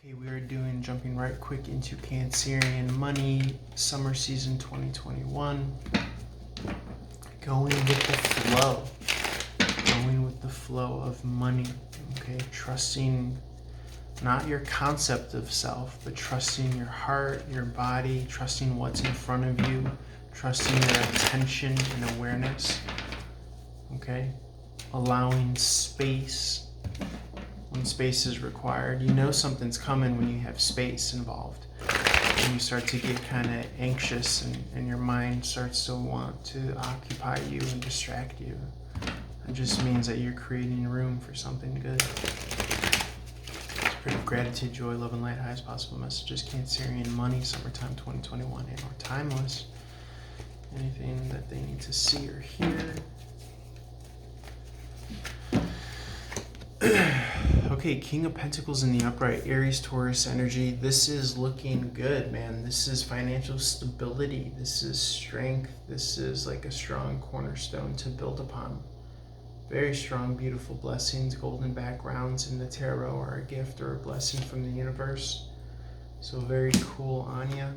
Okay, we are jumping right quick into Cancerian money, summer season 2021. Going with the flow of money, okay? Trusting not your concept of self, but trusting your heart, your body, trusting what's in front of you, trusting your attention and awareness, okay? Allowing space when space is required. You know something's coming when you have space involved. And you start to get kind of anxious and your mind starts to want to occupy you and distract you. It just means that you're creating room for something good. Spirit of gratitude, joy, love, and light, highest possible messages, Cancerian money, summertime 2021, and or timeless. Anything that they need to see or hear. Okay, King of Pentacles in the upright, Aries, Taurus energy. This is looking good, man. This is financial stability. This is strength. This is like a strong cornerstone to build upon. Very strong, beautiful blessings. Golden backgrounds in the tarot are a gift or a blessing from the universe. So very cool, Anya.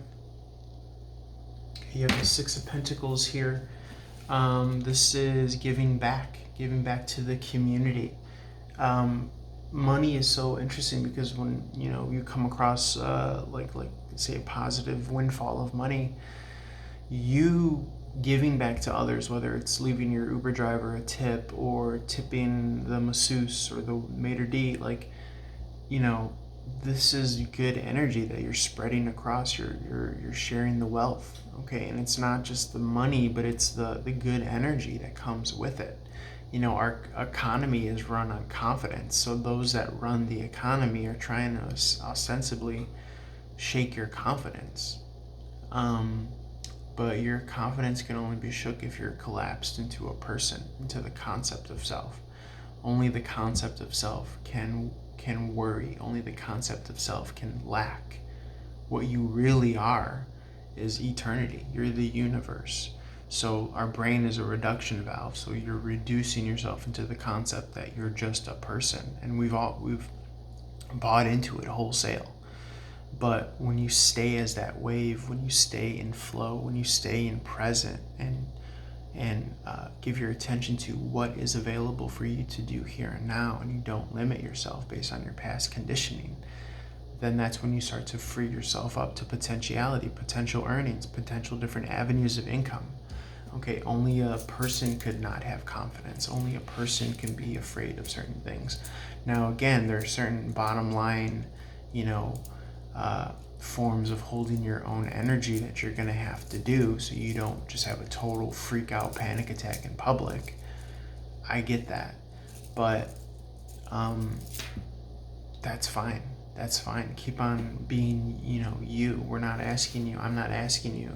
You have the Six of Pentacles here. This is giving back to the community. Money is so interesting because when you come across like say a positive windfall of money, you giving back to others, whether it's leaving your Uber driver a tip or tipping the masseuse or the maitre d', this is good energy that you're spreading across. You're sharing the wealth, okay? And it's not just the money, but it's the good energy that comes with it. Our economy is run on confidence. So those that run the economy are trying to ostensibly shake your confidence. But your confidence can only be shook if you're collapsed into a person, into the concept of self. Only the concept of self can worry. Only the concept of self can lack. What you really are is eternity. You're the universe. So our brain is a reduction valve. So you're reducing yourself into the concept that you're just a person. And we've bought into it wholesale. But when you stay as that wave, when you stay in flow, when you stay in present and give your attention to what is available for you to do here and now, and you don't limit yourself based on your past conditioning, then that's when you start to free yourself up to potentiality, potential earnings, potential different avenues of income. Okay, only a person could not have confidence. Only a person can be afraid of certain things. Now, again, there are certain bottom line, forms of holding your own energy that you're going to have to do so you don't just have a total freak out panic attack in public. I get that. But that's fine. That's fine. Keep on being, you. I'm not asking you.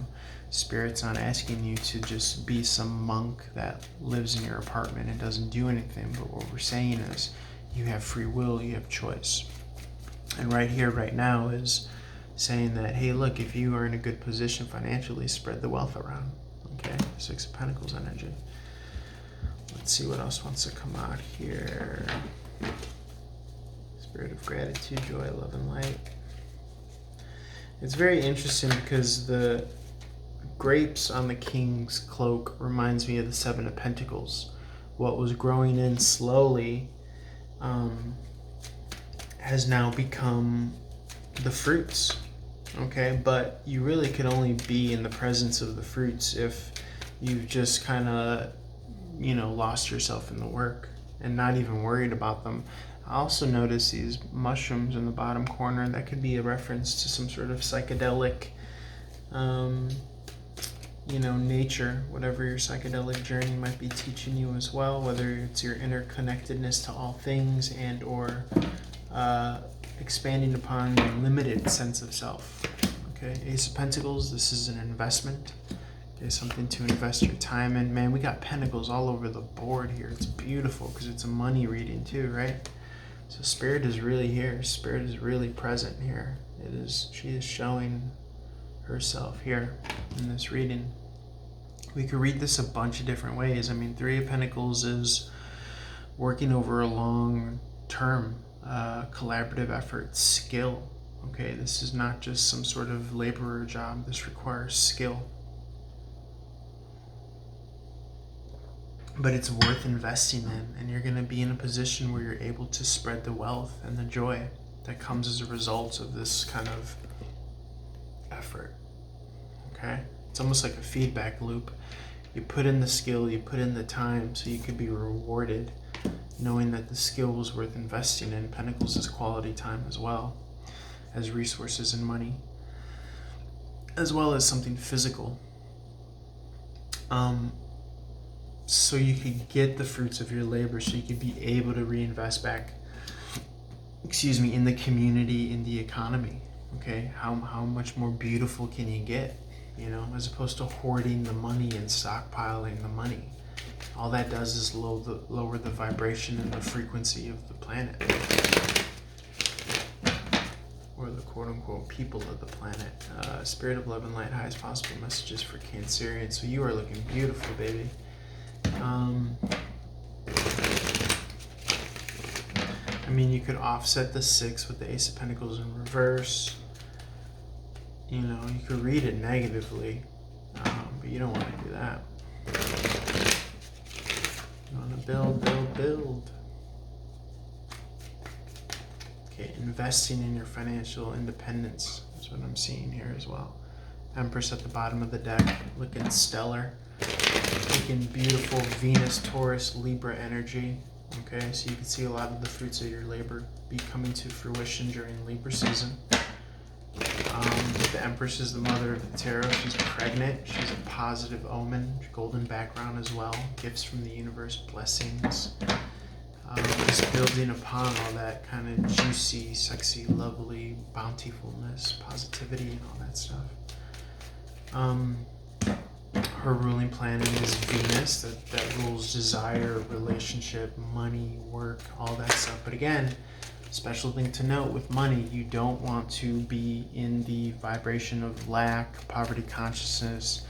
Spirit's not asking you to just be some monk that lives in your apartment and doesn't do anything. But what we're saying is you have free will, you have choice. And right here, right now is saying that, hey, look, if you are in a good position financially, spread the wealth around. Okay, Six of Pentacles energy. Let's see what else wants to come out here. Spirit of gratitude, joy, love, and light. It's very interesting because the grapes on the King's cloak reminds me of the Seven of Pentacles. What was growing in slowly has now become the fruits. Okay, but you really could only be in the presence of the fruits if you've just kind of, lost yourself in the work and not even worried about them. I also notice these mushrooms in the bottom corner. That could be a reference to some sort of psychedelic, nature, whatever your psychedelic journey might be teaching you as well, whether it's your interconnectedness to all things and or expanding upon your limited sense of self. Okay, Ace of Pentacles, this is an investment. Okay, something to invest your time in. Man, we got pentacles all over the board here. It's beautiful because it's a money reading too, right? So Spirit is really here. Spirit is really present here. She is showing herself here in this reading. We could read this a bunch of different ways. Three of Pentacles is working over a long term collaborative effort, skill. Okay, this is not just some sort of laborer job. This requires skill. But it's worth investing in, and you're going to be in a position where you're able to spread the wealth and the joy that comes as a result of this kind of effort. Okay? It's almost like a feedback loop. You put in the skill, you put in the time, so you could be rewarded knowing that the skill was worth investing in. Pentacles is quality time as well as resources and money, as well as something physical. So you could get the fruits of your labor, so you could be able to reinvest back, in the community, in the economy. Okay, how much more beautiful can you get, as opposed to hoarding the money and stockpiling the money. All that does is lower the vibration and the frequency of the planet, or the quote-unquote people of the planet. Spirit of love and light, highest possible messages for Cancerians. So you are looking beautiful, baby. You could offset the 6 with the Ace of Pentacles in reverse. You could read it negatively, but you don't want to do that. You want to build. Okay, investing in your financial independence is what I'm seeing here as well. Empress at the bottom of the deck, looking stellar. Looking beautiful, Venus, Taurus, Libra energy. Okay, so you can see a lot of the fruits of your labor be coming to fruition during Libra season. The Empress is the mother of the tarot. She's pregnant. She's a positive omen. Golden background as well. Gifts from the universe, blessings. Just building upon all that kind of juicy, sexy, lovely, bountifulness, positivity, and all that stuff. Her ruling planet is Venus, that rules desire, relationship, money, work, all that stuff. But again, special thing to note with money, you don't want to be in the vibration of lack, poverty consciousness,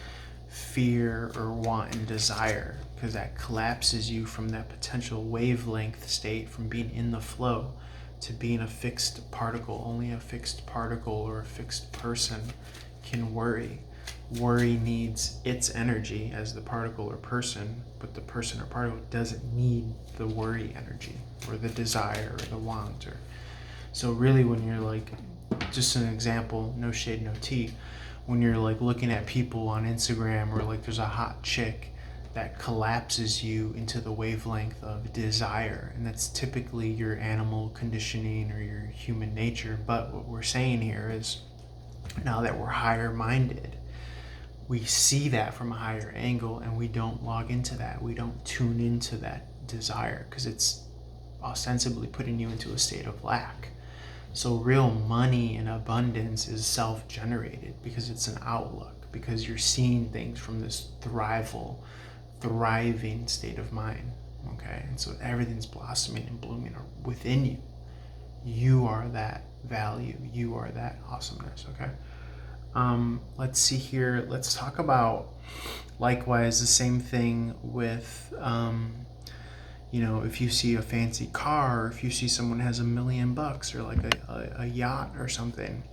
fear, or want and desire, because that collapses you from that potential wavelength state, from being in the flow to being a fixed particle. Only a fixed particle or a fixed person can worry. Worry needs its energy as the particle or person, but the person or particle doesn't need the worry energy or the desire or the want. So really, when you're like, just an example, no shade, no tea, when you're like looking at people on Instagram, or like there's a hot chick that collapses you into the wavelength of desire, and that's typically your animal conditioning or your human nature. But what we're saying here is, now that we're higher minded, we see that from a higher angle, and we don't log into that. We don't tune into that desire, because it's ostensibly putting you into a state of lack. So real money and abundance is self-generated, because it's an outlook, because you're seeing things from this thriving state of mind. Okay, and so everything's blossoming and blooming within you. You are that value. You are that awesomeness. Okay. Let's see here. Let's talk about, likewise, the same thing with, if you see a fancy car, or if you see someone has $1 million, or like a yacht or something,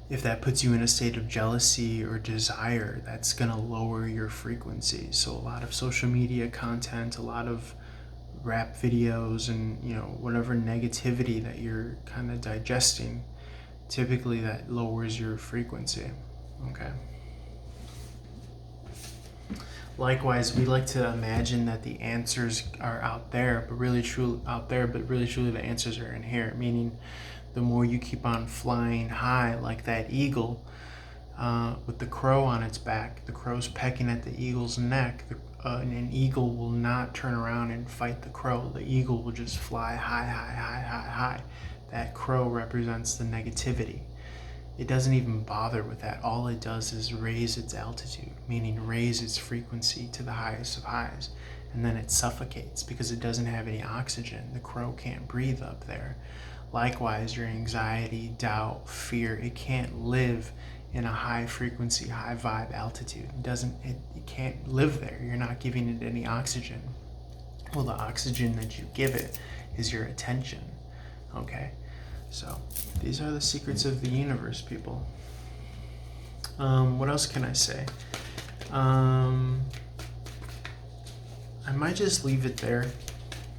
if that puts you in a state of jealousy or desire, that's going to lower your frequency. So a lot of social media content, a lot of rap videos, and, whatever negativity that you're kind of digesting, typically that lowers your frequency. Okay. Likewise, we like to imagine that the answers are out there, but really truly the answers are in here. Meaning, the more you keep on flying high, like that eagle with the crow on its back, the crow's pecking at the eagle's neck. An eagle will not turn around and fight the crow. The eagle will just fly high. That crow represents the negativity. It doesn't even bother with that. All it does is raise its altitude, meaning raise its frequency to the highest of highs. And then it suffocates because it doesn't have any oxygen. The crow can't breathe up there. Likewise, your anxiety, doubt, fear, it can't live in a high frequency, high vibe altitude. It can't live there. You're not giving it any oxygen. Well, the oxygen that you give it is your attention. Okay, so these are the secrets of the universe, people. What else can I say? I might just leave it there.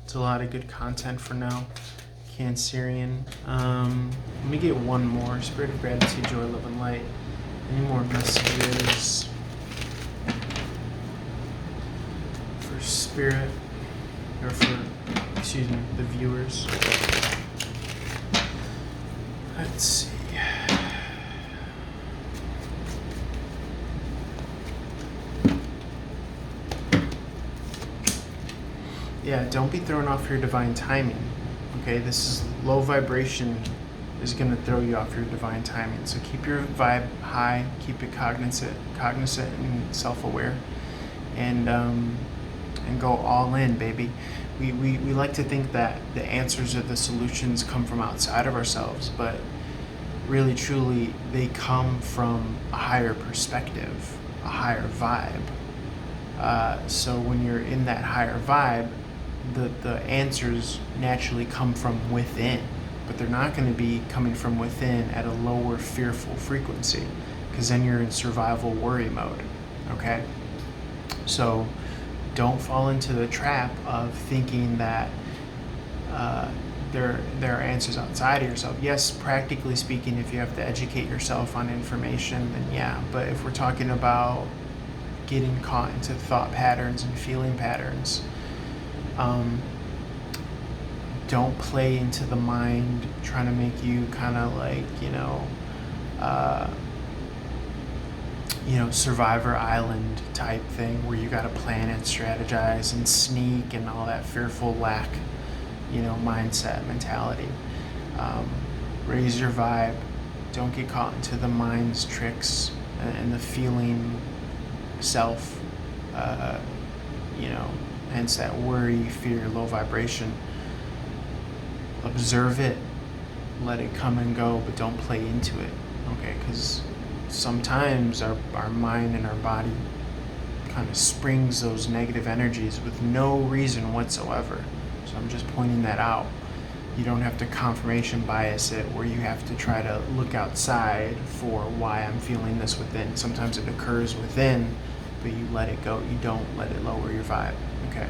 It's a lot of good content for now. Cancerian. Let me get one more. Spirit of gratitude, joy, love, and light. Any more messages for spirit, or for, excuse me, the viewers? Let's see. Yeah, don't be thrown off your divine timing. Okay, this is low vibration is going to throw you off your divine timing. So keep your vibe high, keep it cognizant and self-aware, and go all in, baby. We like to think that the answers or the solutions come from outside of ourselves, but really truly they come from a higher perspective, a higher vibe. So when you're in that higher vibe, the answers naturally come from within, but they're not going to be coming from within at a lower fearful frequency, because then you're in survival worry mode. Okay, so don't fall into the trap of thinking that there are answers outside of yourself. Yes, practically speaking, if you have to educate yourself on information, then yeah, but if we're talking about getting caught into thought patterns and feeling patterns, don't play into the mind trying to make you kind of like, Survivor Island type thing where you got to plan and strategize and sneak and all that fearful lack, mindset mentality. Raise your vibe. Don't get caught into the mind's tricks and the feeling self, hence that worry, fear, low vibration. Observe it, let it come and go, but don't play into it, okay? Because sometimes our mind and our body kind of springs those negative energies with no reason whatsoever. So I'm just pointing that out. You don't have to confirmation bias it, where you have to try to look outside for why I'm feeling this within. Sometimes it occurs within, but you let it go. You don't let it lower your vibe, okay?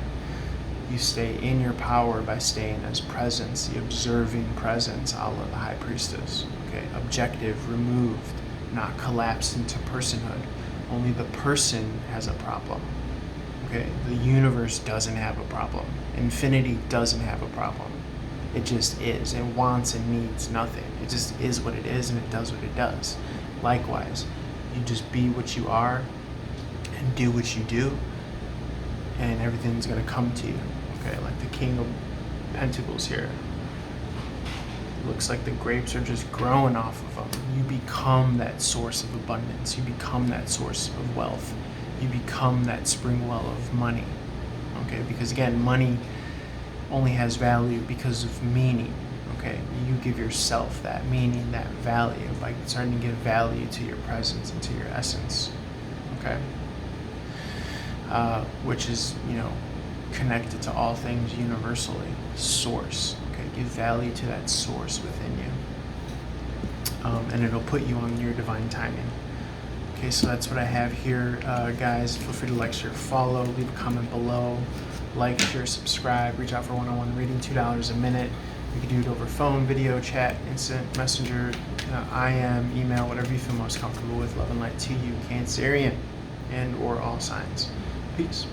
You stay in your power by staying as presence, the observing presence, a la the High Priestess, okay? Objective, removed, not collapsed into personhood. Only the person has a problem, okay? The universe doesn't have a problem. Infinity doesn't have a problem. It just is. It wants and needs nothing. It just is what it is, and it does what it does. Likewise, you just be what you are and do what you do, and everything's going to come to you. Okay, like the King of Pentacles here. It looks like the grapes are just growing off of them. You become that source of abundance. You become that source of wealth. You become that spring well of money. Okay, because again, money only has value because of meaning. Okay, you give yourself that meaning, that value, by starting to give value to your presence and to your essence. Okay, which is, connected to all things universally. Source. Okay, give value to that source within you, and it'll put you on your divine timing. Okay, so that's what I have here, guys. Feel free to like, share, follow, leave a comment below, like, share, subscribe, reach out for one-on-one reading, $2 a minute. You can do it over phone, video, chat, instant messenger, IM, email, whatever you feel most comfortable with. Love and light to you, Cancerian, and or all signs. Peace.